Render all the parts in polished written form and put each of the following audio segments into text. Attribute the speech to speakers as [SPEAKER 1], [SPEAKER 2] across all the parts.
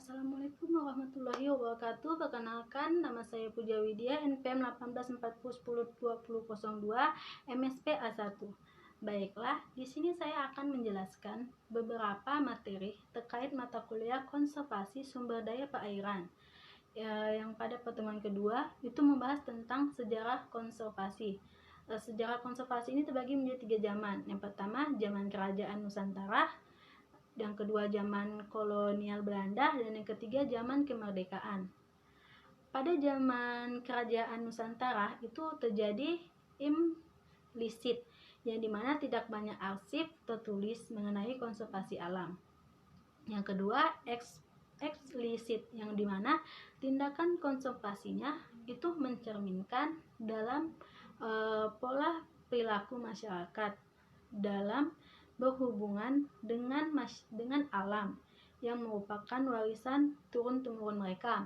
[SPEAKER 1] Assalamualaikum warahmatullahi wabarakatuh. Perkenalkan, nama saya Puja Widya, NPM 1840102002, MSP A1. Baiklah, di sini saya akan menjelaskan beberapa materi terkait mata kuliah konservasi sumber daya perairan. Yang pada pertemuan kedua itu membahas tentang sejarah konservasi. Sejarah konservasi ini terbagi menjadi 3 zaman. Yang pertama, zaman Kerajaan Nusantara. Yang kedua, zaman kolonial Belanda, dan yang ketiga, zaman kemerdekaan. Pada zaman Kerajaan Nusantara itu terjadi implisit, yang dimana tidak banyak arsip tertulis mengenai konservasi alam. Yang kedua, eksplisit, yang dimana tindakan konservasinya itu mencerminkan dalam pola perilaku masyarakat dalam berhubungan dengan alam yang merupakan warisan turun-temurun mereka.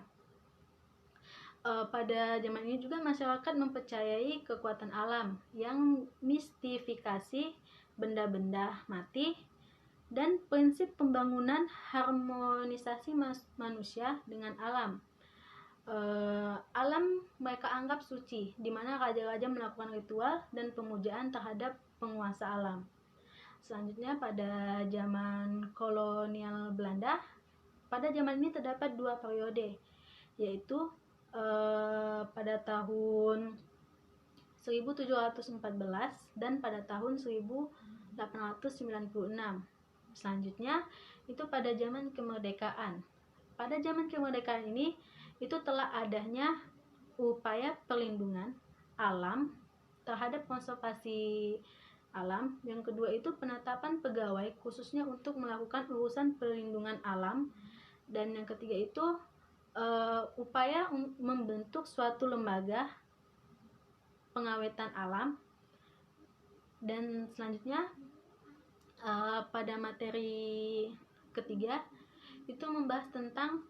[SPEAKER 1] Pada zaman ini juga masyarakat mempercayai kekuatan alam yang mistifikasi benda-benda mati dan prinsip pembangunan harmonisasi manusia dengan alam. Alam mereka anggap suci, di mana raja-raja melakukan ritual dan pemujaan terhadap penguasa alam. Selanjutnya, pada zaman kolonial Belanda, pada zaman ini terdapat 2 periode, yaitu pada tahun 1714 dan pada tahun 1896. Selanjutnya, itu pada zaman kemerdekaan. Pada zaman kemerdekaan ini, itu telah adanya upaya perlindungan alam terhadap konservasi alam. Yang kedua itu penetapan pegawai khususnya untuk melakukan urusan perlindungan alam. Dan yang ketiga itu upaya membentuk suatu lembaga pengawetan alam. Dan selanjutnya pada materi ketiga itu membahas tentang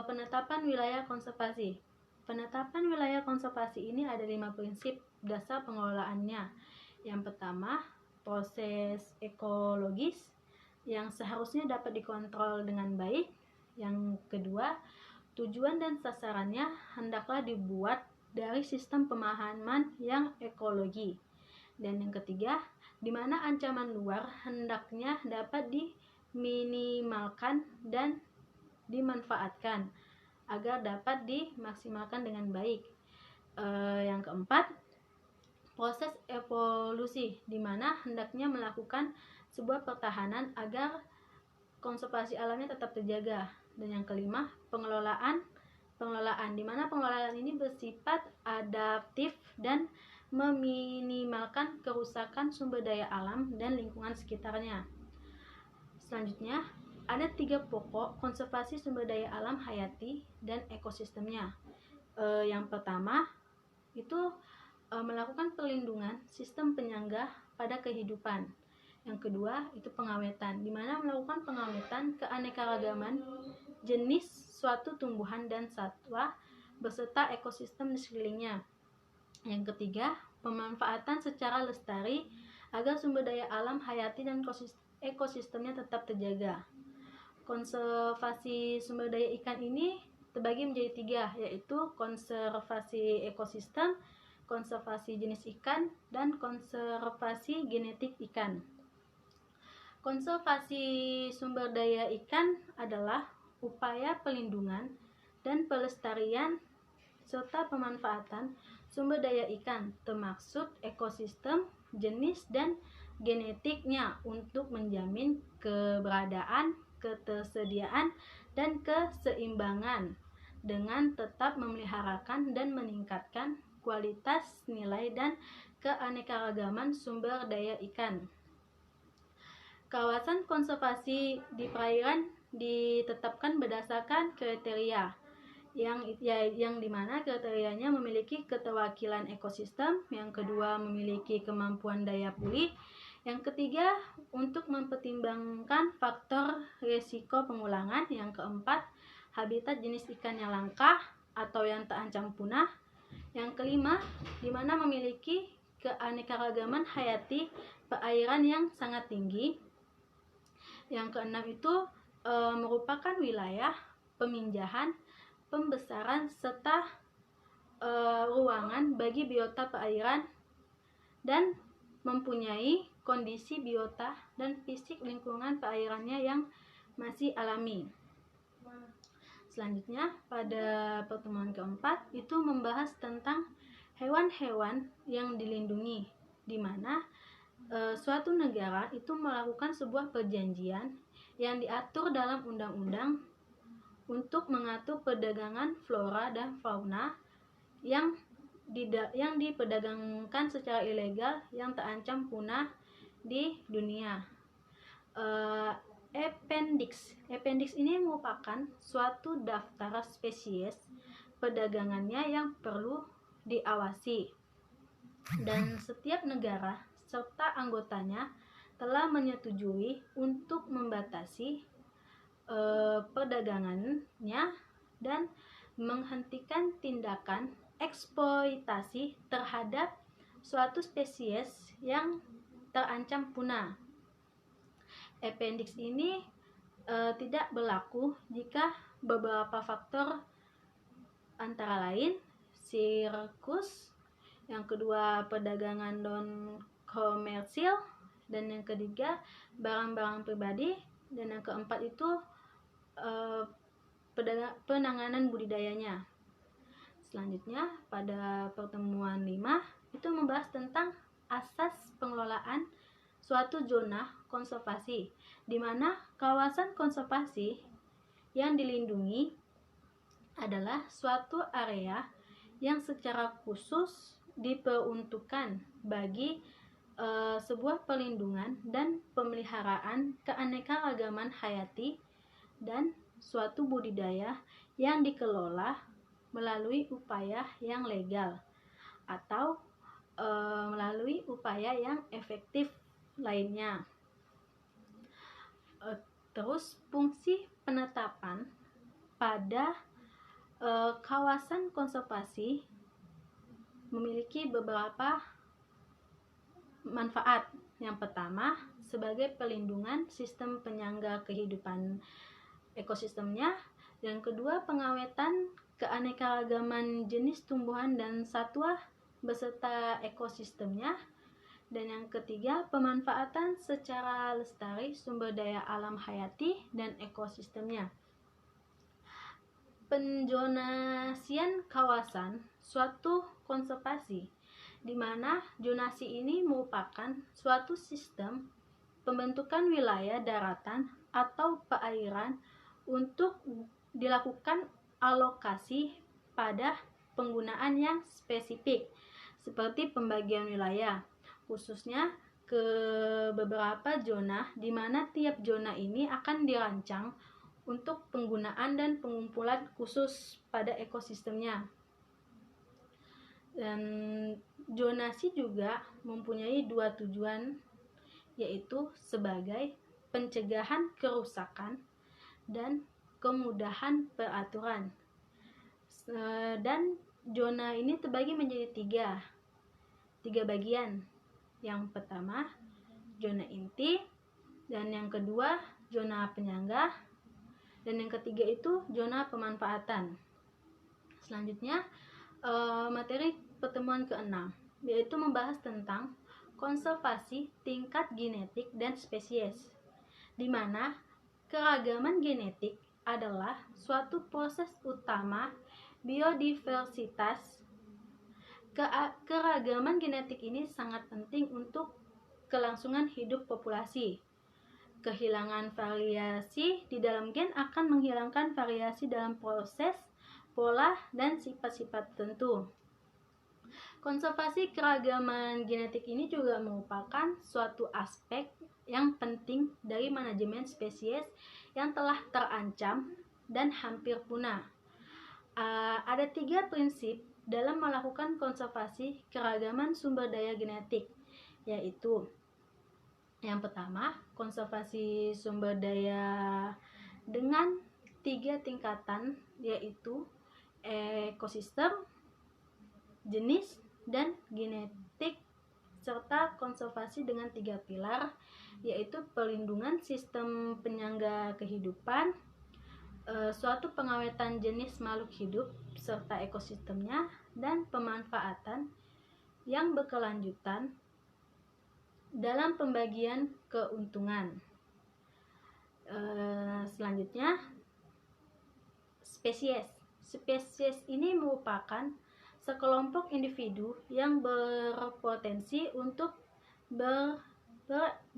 [SPEAKER 1] penetapan wilayah konservasi. Penetapan wilayah konservasi ini ada 5 prinsip dasar pengelolaannya. Yang pertama, proses ekologis yang seharusnya dapat dikontrol dengan baik. Yang kedua, tujuan dan sasarannya hendaklah dibuat dari sistem pemahaman yang ekologi. Dan yang ketiga, di mana ancaman luar hendaknya dapat diminimalkan dan dimanfaatkan agar dapat dimaksimalkan dengan baik. Yang keempat, proses evolusi, di mana hendaknya melakukan sebuah pertahanan agar konservasi alamnya tetap terjaga. Dan yang kelima, pengelolaan, di mana pengelolaan ini bersifat adaptif dan meminimalkan kerusakan sumber daya alam dan lingkungan sekitarnya. Selanjutnya, ada 3 pokok konservasi sumber daya alam hayati dan ekosistemnya. Yang pertama itu melakukan perlindungan sistem penyangga pada kehidupan. Yang kedua itu pengawetan, di mana melakukan pengawetan keanekaragaman jenis suatu tumbuhan dan satwa beserta ekosistem di sekelilingnya. Yang ketiga, pemanfaatan secara lestari agar sumber daya alam hayati dan ekosistemnya tetap terjaga. Konservasi sumber daya ikan ini terbagi menjadi 3, yaitu konservasi ekosistem, konservasi jenis ikan, dan konservasi genetik ikan. Konservasi sumber daya ikan adalah upaya pelindungan dan pelestarian serta pemanfaatan sumber daya ikan, termaksud ekosistem, jenis, dan genetiknya untuk menjamin keberadaan, ketersediaan, dan keseimbangan dengan tetap memeliharakan dan meningkatkan kualitas, nilai, dan keanekaragaman sumber daya ikan. Kawasan konservasi di perairan ditetapkan berdasarkan kriteria yang dimana kriterianya memiliki keterwakilan ekosistem, yang kedua memiliki kemampuan daya pulih, yang ketiga untuk mempertimbangkan faktor risiko pengulangan, yang keempat habitat jenis ikan yang langka atau yang terancam punah, yang kelima di mana memiliki keanekaragaman hayati perairan yang sangat tinggi, yang keenam itu merupakan wilayah peminjahan, pembesaran, serta ruangan bagi biota perairan, dan mempunyai kondisi biota dan fisik lingkungan perairannya yang masih alami. Selanjutnya, pada pertemuan keempat itu membahas tentang hewan-hewan yang dilindungi, di mana suatu negara itu melakukan sebuah perjanjian yang diatur dalam undang-undang untuk mengatur perdagangan flora dan fauna yang diperdagangkan secara ilegal yang terancam punah di dunia. Appendix ini merupakan suatu daftar spesies perdagangannya yang perlu diawasi, dan setiap negara serta anggotanya telah menyetujui untuk membatasi perdagangannya dan menghentikan tindakan eksploitasi terhadap suatu spesies yang terancam punah. Appendix ini tidak berlaku jika beberapa faktor, antara lain sirkus, yang kedua perdagangan non-komersil, dan yang ketiga barang-barang pribadi, dan yang keempat itu penanganan budidayanya. Selanjutnya, pada pertemuan 5 itu membahas tentang asas pengelolaan suatu zona konservasi, di mana kawasan konservasi yang dilindungi adalah suatu area yang secara khusus diperuntukkan bagi sebuah perlindungan dan pemeliharaan keanekaragaman hayati dan suatu budidaya yang dikelola melalui upaya yang legal atau melalui upaya yang efektif lainnya. Terus fungsi penetapan pada kawasan konservasi memiliki beberapa manfaat. Yang pertama, sebagai pelindungan sistem penyangga kehidupan ekosistemnya. Yang kedua, pengawetan keanekaragaman jenis tumbuhan dan satwa beserta ekosistemnya. Dan yang ketiga, pemanfaatan secara lestari sumber daya alam hayati dan ekosistemnya. Penzonasian kawasan suatu konservasi, di mana zonasi ini merupakan suatu sistem pembentukan wilayah daratan atau perairan untuk dilakukan alokasi pada penggunaan yang spesifik, seperti pembagian wilayah, khususnya ke beberapa zona, di mana tiap zona ini akan dirancang untuk penggunaan dan pengumpulan khusus pada ekosistemnya. Dan zonasi juga mempunyai dua tujuan, yaitu sebagai pencegahan kerusakan dan kemudahan peraturan. Dan zona ini terbagi menjadi tiga bagian. Yang pertama, zona inti, dan yang kedua, zona penyangga, dan yang ketiga itu zona pemanfaatan. Selanjutnya, materi pertemuan ke-6, yaitu membahas tentang konservasi tingkat genetik dan spesies, di mana keragaman genetik adalah suatu proses utama biodiversitas. Keragaman genetik ini sangat penting untuk kelangsungan hidup populasi. Kehilangan variasi di dalam gen akan menghilangkan variasi dalam proses, pola, dan sifat-sifat tertentu. Konservasi keragaman genetik ini juga merupakan suatu aspek yang penting dari manajemen spesies yang telah terancam dan hampir punah. Ada 3 prinsip dalam melakukan konservasi keragaman sumber daya genetik, yaitu yang pertama, konservasi sumber daya dengan 3 tingkatan, yaitu ekosistem, jenis, dan genetik, serta konservasi dengan 3 pilar, yaitu perlindungan sistem penyangga kehidupan, suatu pengawetan jenis makhluk hidup serta ekosistemnya, dan pemanfaatan yang berkelanjutan dalam pembagian keuntungan. Selanjutnya, spesies. Spesies ini merupakan sekelompok individu yang berpotensi untuk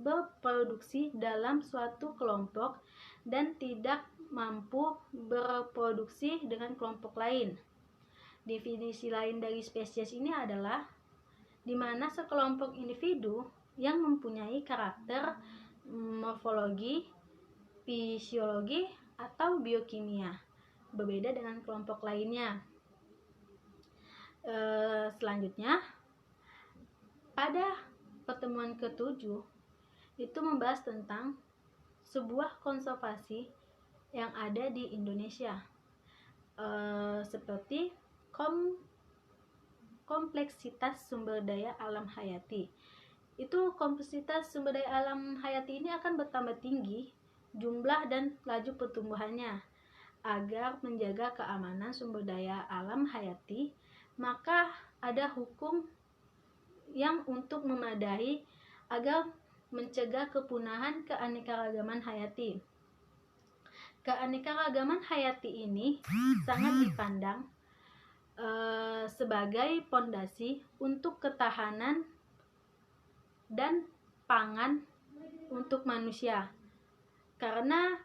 [SPEAKER 1] berproduksi dalam suatu kelompok dan tidak mampu berproduksi dengan kelompok lain. Definisi lain dari spesies ini adalah di mana sekelompok individu yang mempunyai karakter morfologi, fisiologi, atau biokimia berbeda dengan kelompok lainnya. Selanjutnya, pada pertemuan ke-7 itu membahas tentang sebuah konservasi yang ada di Indonesia, seperti kompleksitas sumber daya alam hayati. Itu kompleksitas sumber daya alam hayati ini akan bertambah tinggi jumlah dan laju pertumbuhannya. Agar menjaga keamanan sumber daya alam hayati, maka ada hukum yang untuk memadai agar mencegah kepunahan keanekaragaman hayati. Keanekaragaman hayati ini sangat dipandang sebagai pondasi untuk ketahanan dan pangan untuk manusia, karena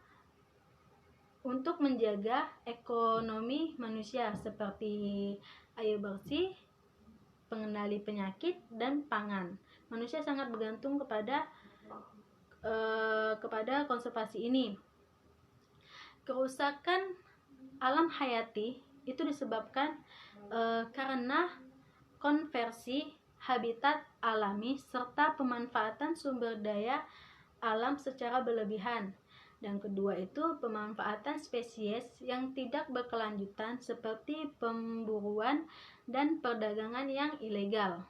[SPEAKER 1] untuk menjaga ekonomi manusia seperti air bersih, pengendali penyakit, dan pangan. Manusia sangat bergantung kepada konservasi ini. Kerusakan alam hayati itu disebabkan karena konversi habitat alami serta pemanfaatan sumber daya alam secara berlebihan. Dan kedua itu pemanfaatan spesies yang tidak berkelanjutan seperti pemburuan dan perdagangan yang ilegal.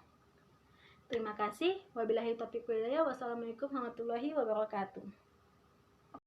[SPEAKER 1] Terima kasih. Wabillahi taufiq wal hidayah. Wassalamualaikum warahmatullahi wabarakatuh.